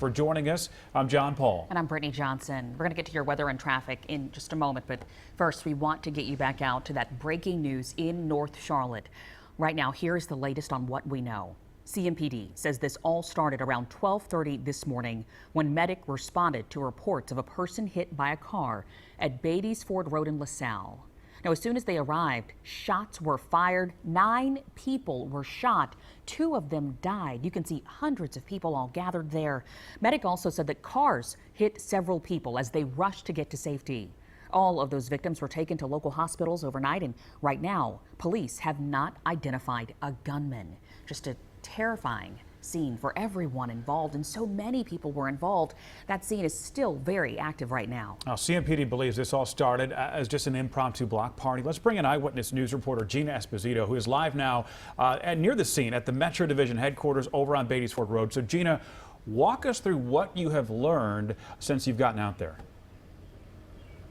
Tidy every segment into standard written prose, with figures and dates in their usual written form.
for joining us. I'm John Paul. And I'm Brittany Johnson. We're going to get to your weather and traffic in just a moment, but first we want to get you back out to that breaking news in North Charlotte. Right now, here's the latest on what we know. CMPD says this all started around 12:30 this morning when medic responded to reports of a person hit by a car at Beatties Ford Road in LaSalle. Now, as soon as they arrived, shots were fired. 9 people were shot. 2 of them died. You can see hundreds of people all gathered there. Medic also said that cars hit several people as they rushed to get to safety. All of those victims were taken to local hospitals overnight, and right now, police have not identified a gunman. Just a terrifying scene for everyone involved, and so many people were involved. That scene is still very active right now. Now, CMPD believes this all started as just an impromptu block party. Let's bring in Eyewitness News reporter Gina Esposito, who is live now near the scene at the Metro Division headquarters over on Beatties Ford Road. So, Gina, walk us through what you have learned since you've gotten out there.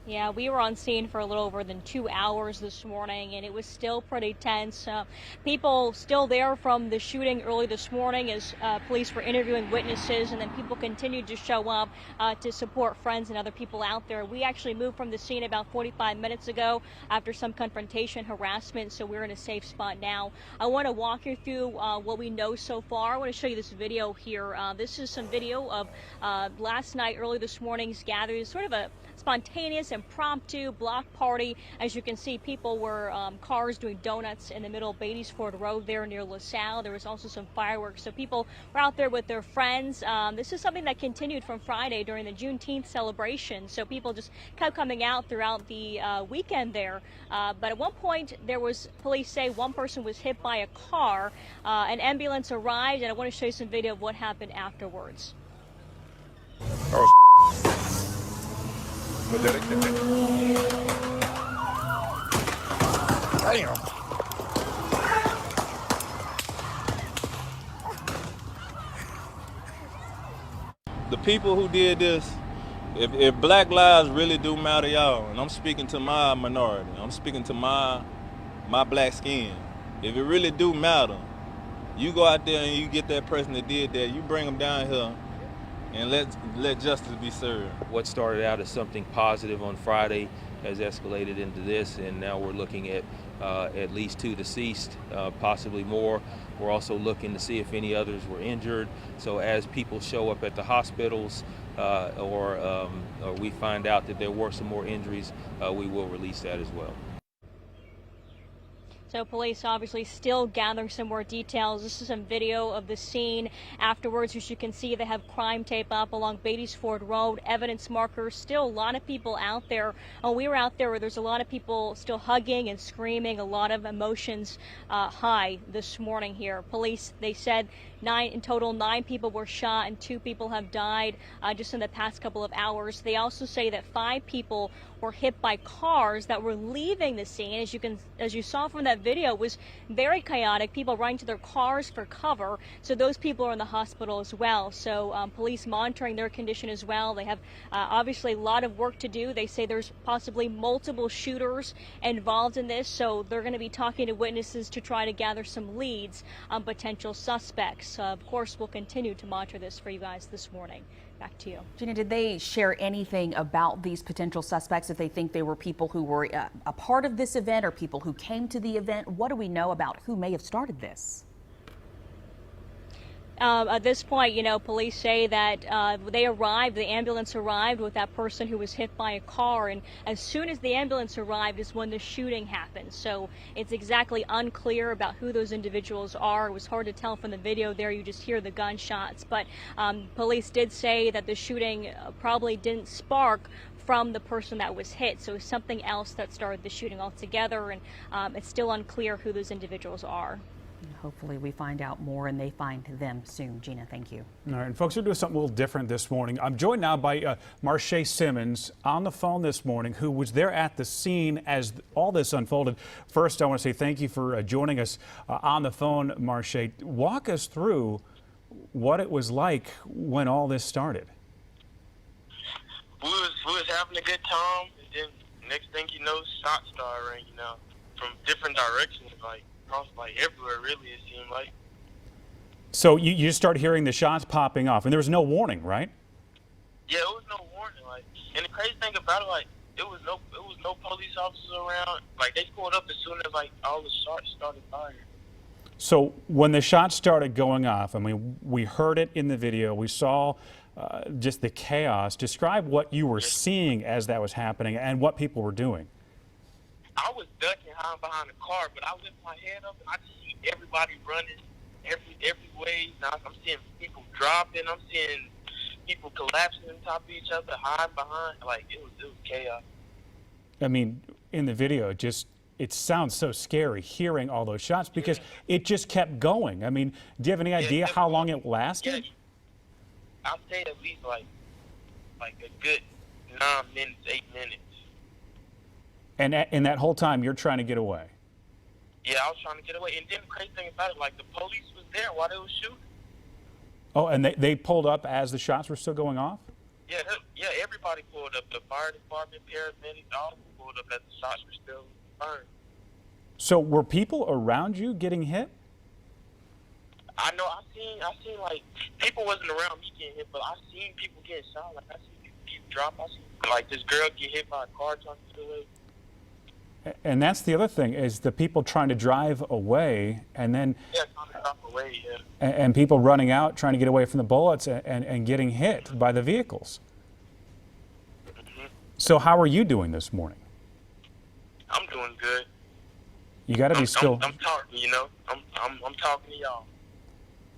Yeah, we were on scene for a little over than 2 hours this morning, and it was still pretty tense. People still there from the shooting early this morning as police were interviewing witnesses, and then people continued to show up to support friends and other people out there. We actually moved from the scene about 45 minutes ago after some confrontation harassment, so we're in a safe spot now. I want to walk you through what we know so far. I want to show you this video here. This is some video of last night, early this morning's gathering, sort of a spontaneous, impromptu block party. As you can see, people were cars doing donuts in the middle of Beatties Ford Road there near LaSalle. There was also some fireworks, so people were out there with their friends. This is something that continued from Friday during the Juneteenth celebration, so people just kept coming out throughout the weekend there. But at one point, there was, police say, one person was hit by a car. An ambulance arrived, and I want to show you some video of what happened afterwards. Damn. The people who did this, if black lives really do matter, y'all, and I'm speaking to my minority, I'm speaking to my black skin. If it really do matter, you go out there and you get that person that did that, you bring them down here and let justice be served. What started out as something positive on Friday has escalated into this, and now we're looking at least 2 deceased, possibly more. We're also looking to see if any others were injured. So as people show up at the hospitals or we find out that there were some more injuries, we will release that as well. So police obviously still gathering some more details. This is some video of the scene afterwards. As you can see, they have crime tape up along Beatties Ford Road, evidence markers. Still a lot of people out there. We were out there where there's a lot of people still hugging and screaming, a lot of emotions high this morning here. Police, they said in total 9 people were shot and 2 people have died just in the past couple of hours. They also say that 5 people were hit by cars that were leaving the scene. As you saw from that video, it was very chaotic. People running to their cars for cover. So those people are in the hospital as well. So police monitoring their condition as well. They have obviously a lot of work to do. They say there's possibly multiple shooters involved in this. So they're going to be talking to witnesses to try to gather some leads on potential suspects. Of course, we'll continue to monitor this for you guys this morning. Back to you. Gina, did they share anything about these potential suspects, if they think they were people who were a part of this event or people who came to the event? What do we know about who may have started this? At this point, police say that the ambulance arrived with that person who was hit by a car, and as soon as the ambulance arrived is when the shooting happened. So it's exactly unclear about who those individuals are. It was hard to tell from the video there. You just hear the gunshots, but police did say that the shooting probably didn't spark from the person that was hit, so something else that started the shooting altogether, and it's still unclear who those individuals are. Hopefully we find out more and they find them soon. Gina, thank you. All right, and folks, we're doing something a little different this morning. I'm joined now by Marsha Simmons on the phone this morning, who was there at the scene as all this unfolded. First, I want to say thank you for joining us on the phone, Marsha. Walk us through what it was like when all this started. We was having a good time, and then next thing you know, shots started ringing out from different directions, like everywhere, really, it seemed like. So you just start hearing the shots popping off, and there was no warning, right? Yeah, it was no warning. Like, and the crazy thing about it, like, it was no police officers around. Like, they pulled up as soon as like all the shots started firing. So when the shots started going off, I mean, we heard it in the video. We saw just the chaos. Describe what you were seeing as that was happening and what people were doing. I was ducking hiding behind the car, but I lift my head up and I just see everybody running every way. Now I'm seeing people dropping. I'm seeing people collapsing on top of each other, hiding behind. Like, it was chaos. I mean, in the video, it sounds so scary hearing all those shots because it just kept going. I mean, do you have any idea how long it lasted? Yeah, I'd say at least like a good 9 minutes, 8 minutes. And in that whole time, you're trying to get away. Yeah, I was trying to get away. And then the crazy thing about it, like, the police was there while they was shooting. Oh, and they pulled up as the shots were still going off? Yeah, everybody pulled up. The fire department, paramedics, all of them pulled up as the shots were still firing. So were people around you getting hit? I know. I seen like people wasn't around me getting hit, but I seen people getting shot. Like, I seen people drop. I seen like this girl get hit by a car trying to get away. And that's the other thing is the people trying to drive away, and then Trying to drop away. Yeah. and people running out trying to get away from the bullets and getting hit by the vehicles. So how are you doing this morning? I'm doing good. You got to be still. I'm talking. You know. I'm talking to y'all.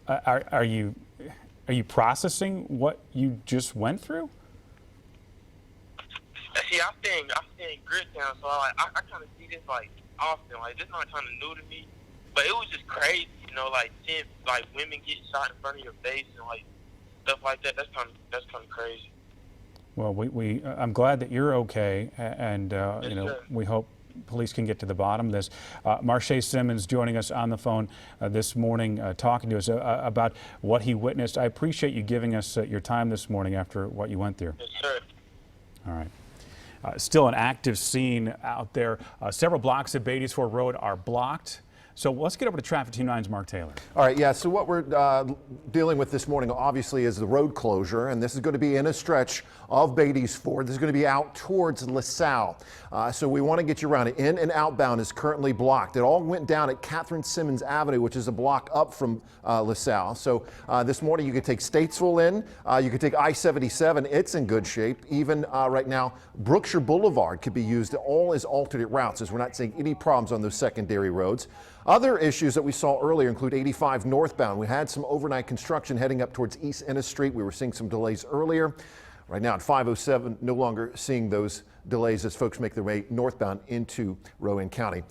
Are you processing what you just went through? See, I stay in Gridtown, so I kind of see this like often. Like, this not kind of new to me, but it was just crazy, you know, like seeing like women get shot in front of your face and like stuff like that. That's kind of crazy. Well, I'm glad that you're okay, and Yes, you know, sir. we hope police can get to the bottom of this. Marshae Simmons joining us on the phone this morning, talking to us about what he witnessed. I appreciate you giving us your time this morning after what you went through. Yes, sir. All right. Still an active scene out there. Several blocks of Beatties Ford Road are blocked. So let's get over to Traffic Team 9's Mark Taylor. All right, yeah, so what we're dealing with this morning obviously is the road closure, and this is going to be in a stretch of Beatties Ford. This is going to be out towards LaSalle. So we want to get you around it. In and outbound is currently blocked. It all went down at Catherine Simmons Avenue, which is a block up from LaSalle. So this morning you could take Statesville in, you could take I-77, it's in good shape. Even right now, Brookshire Boulevard could be used. All is alternate routes, as we're not seeing any problems on those secondary roads. Other issues that we saw earlier include 85 northbound. We had some overnight construction heading up towards East Ennis Street. We were seeing some delays earlier. Right now at 507, no longer seeing those delays as folks make their way northbound into Rowan County.